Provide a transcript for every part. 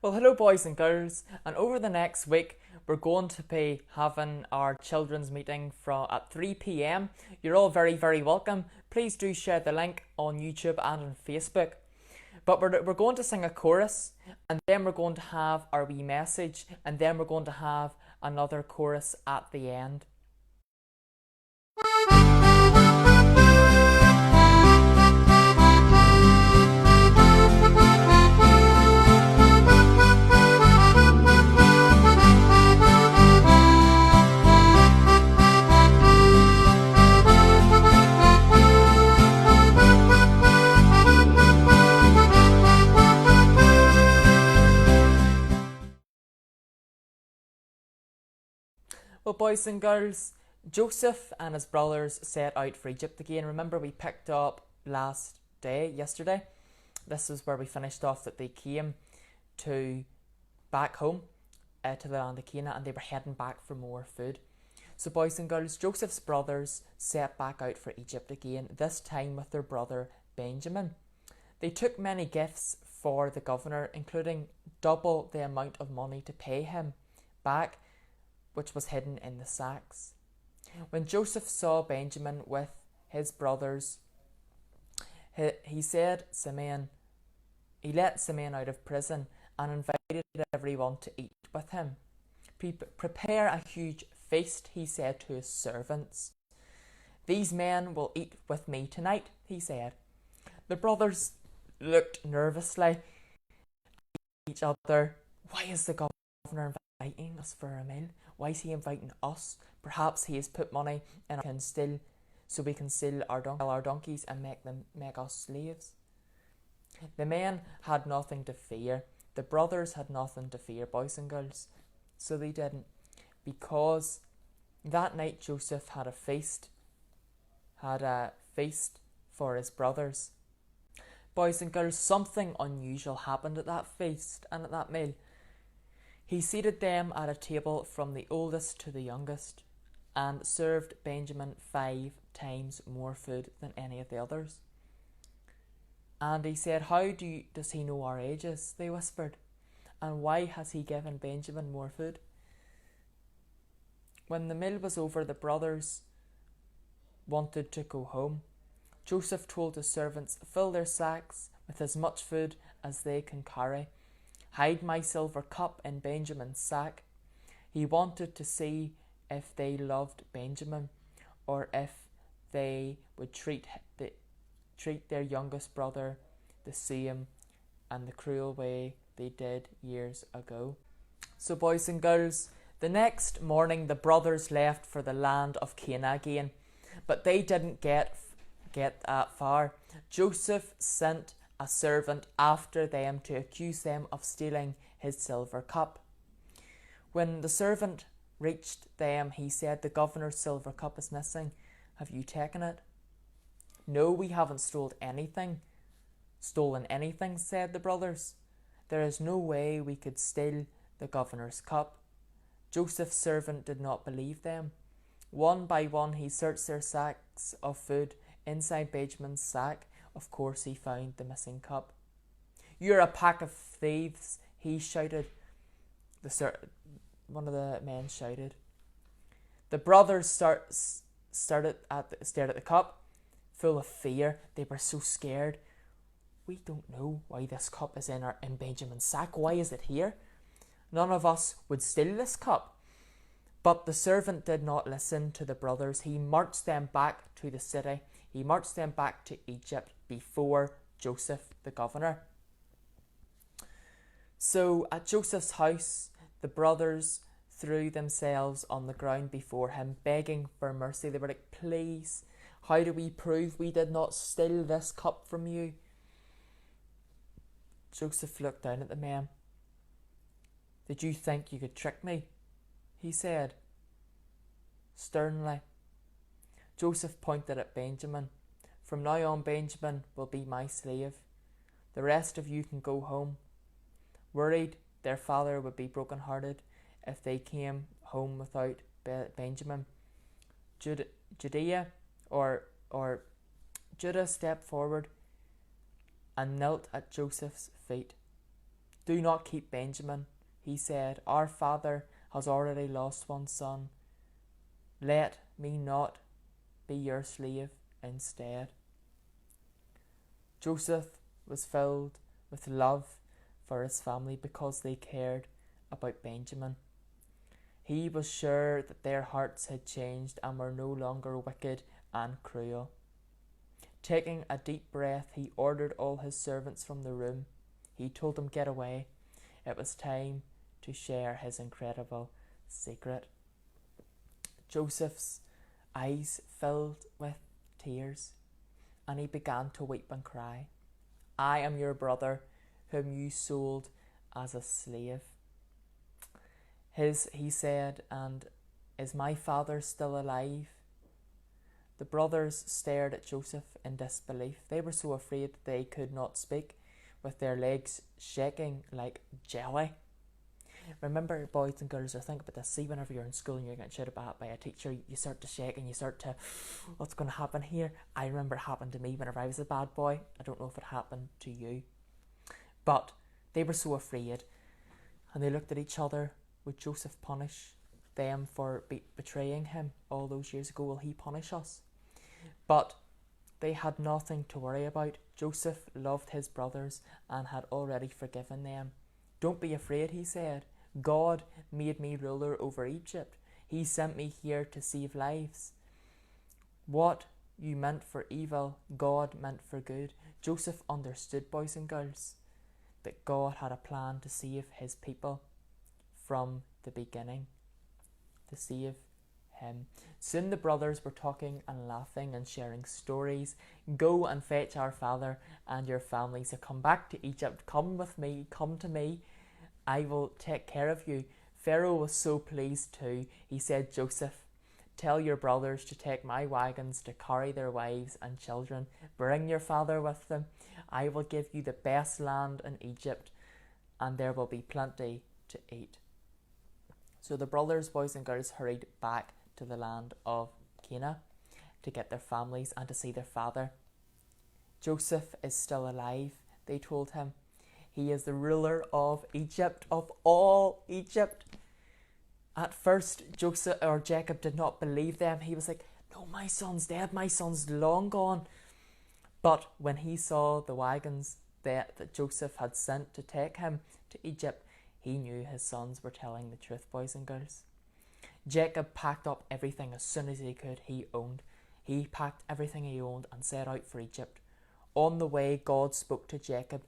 Well, hello, boys and girls, and over the next week, we're going to be having our children's meeting at 3 p.m. You're all very, very welcome. Please do share the link on YouTube and on Facebook. But we're going to sing a chorus, and then we're going to have our wee message, and then we're going to have another chorus at the end. Well, boys and girls, Joseph and his brothers set out for Egypt again. Remember, we picked up yesterday. This is where we finished off, that they came to back home to the land of Canaan, and they were heading back for more food. So, boys and girls, Joseph's brothers set back out for Egypt again, this time with their brother Benjamin. They took many gifts for the governor, including double the amount of money to pay him back, which was hidden in the sacks. When Joseph saw Benjamin with his brothers, he let Simeon out of prison and invited everyone to eat with him. Prepare a huge feast, he said to his servants. These men will eat with me tonight, he said. The brothers looked nervously at each other. Why is the governor inviting us for a meal? Why is he inviting us? Perhaps he has put money in so we can steal our donkeys and make us slaves. The men had nothing to fear. The brothers had nothing to fear, boys and girls. So they didn't. Because that night Joseph had a feast for his brothers. Boys and girls, something unusual happened at that feast and at that meal. He seated them at a table from the oldest to the youngest, and served Benjamin 5 times more food than any of the others. And he said, How does he know our ages? They whispered. And why has he given Benjamin more food? When the meal was over, the brothers wanted to go home. Joseph told his servants, Fill their sacks with as much food as they can carry. Hide my silver cup in Benjamin's sack. He wanted to see if they loved Benjamin, or if they would treat their youngest brother the same and the cruel way they did years ago. So, boys and girls, the next morning the brothers left for the land of Canaan again, but they didn't get that far. Joseph sent a servant after them to accuse them of stealing his silver cup. When the servant reached them, he said, The governor's silver cup is missing. Have you taken it? No, we haven't stolen anything, said the brothers. There is no way we could steal the governor's cup. Joseph's servant did not believe them. One by one he searched their sacks of food. Inside Benjamin's sack, of course, he found the missing cup. You're a pack of thieves, he shouted. One of the men shouted. The brothers stared at the cup, full of fear. They were so scared. We don't know why this cup is in Benjamin's sack. Why is it here? None of us would steal this cup. But the servant did not listen to the brothers. He marched them back to the city. He marched them back to Egypt before Joseph, the governor. So at Joseph's house, the brothers threw themselves on the ground before him, begging for mercy. They were like, Please, how do we prove we did not steal this cup from you? Joseph looked down at the men. Did you think you could trick me? He said sternly. Joseph pointed at Benjamin. From now on, Benjamin will be my slave. The rest of you can go home. Worried their father would be broken-hearted if they came home without Benjamin. Judah stepped forward and knelt at Joseph's feet. Do not keep Benjamin, he said. Our father has already lost one son. Let me not be your slave instead. Joseph was filled with love for his family because they cared about Benjamin. He was sure that their hearts had changed and were no longer wicked and cruel. Taking a deep breath, he ordered all his servants from the room. He told them, get away. It was time to share his incredible secret. Joseph's eyes filled with tears, and he began to weep and cry. I am your brother, whom you sold as a slave. He said, and is my father still alive? The brothers stared at Joseph in disbelief. They were so afraid they could not speak, with their legs shaking like jelly. Remember, boys and girls, or think about this, see whenever you're in school and you're getting shouted at by a teacher, you start to shake and you start to, what's going to happen here? I remember it happened to me whenever I was a bad boy. I don't know if it happened to you. But they were so afraid, and they looked at each other. Would Joseph punish them for betraying him all those years ago? Will he punish us? But they had nothing to worry about. Joseph loved his brothers and had already forgiven them. Don't be afraid, he said. God made me ruler over Egypt. He sent me here to save lives. What you meant for evil, God meant for good. Joseph understood, boys and girls, that God had a plan to save his people from the beginning, to save him. Soon the brothers were talking and laughing and sharing stories. Go and fetch our father and your family. So come back to Egypt. Come with me. Come to me. I will take care of you. Pharaoh was so pleased too. He said, Joseph, tell your brothers to take my wagons to carry their wives and children. Bring your father with them. I will give you the best land in Egypt, and there will be plenty to eat. So the brothers, boys and girls, hurried back to the land of Canaan to get their families and to see their father. Joseph is still alive, they told him. He is the ruler of Egypt, of all Egypt. At first, Jacob did not believe them. He was like, no, my son's dead, my son's long gone. But when he saw the wagons that Joseph had sent to take him to Egypt, he knew his sons were telling the truth, boys and girls. Jacob packed up everything as soon as he could. He packed everything he owned and set out for Egypt. On the way, God spoke to Jacob,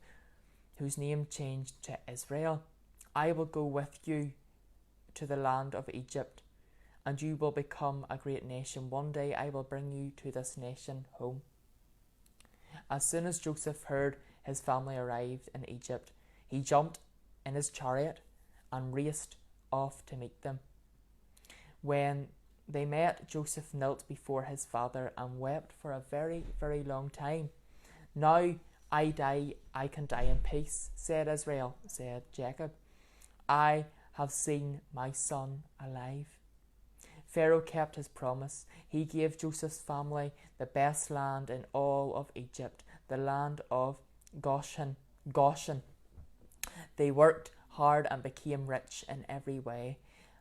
whose name changed to Israel. I will go with you to the land of Egypt, and you will become a great nation. One day I will bring you to this nation home. As soon as Joseph heard his family arrived in Egypt, he jumped in his chariot and raced off to meet them. When they met, Joseph knelt before his father and wept for a very, very long time. Now I can die in peace, said Jacob. I have seen my son alive. Pharaoh kept his promise. He gave Joseph's family the best land in all of Egypt, the land of Goshen. They worked hard and became rich in every way,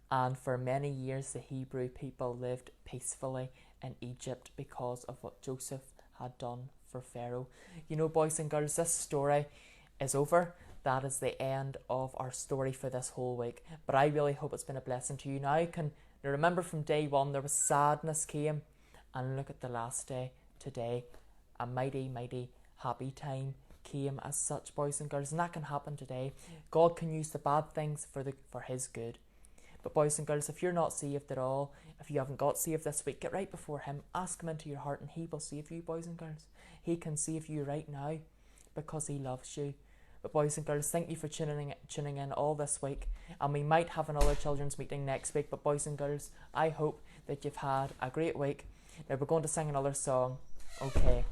and for many years the Hebrew people lived peacefully in Egypt because of what Joseph had done for Pharaoh. You know, boys and girls, this story is over. That is the end of our story for this whole week. But I really hope it's been a blessing to you. Now you can remember from day one there was sadness came, and look at the last day today. A mighty, mighty happy time came as such, boys and girls, and that can happen today. God can use the bad things for his good. But boys and girls, if you're not saved at all, if you haven't got saved this week, get right before him, ask him into your heart, and he will save you, boys and girls. He can save you right now because he loves you. But boys and girls, thank you for tuning in all this week, and we might have another children's meeting next week. But boys and girls, I hope that you've had a great week. Now we're going to sing another song. Okay.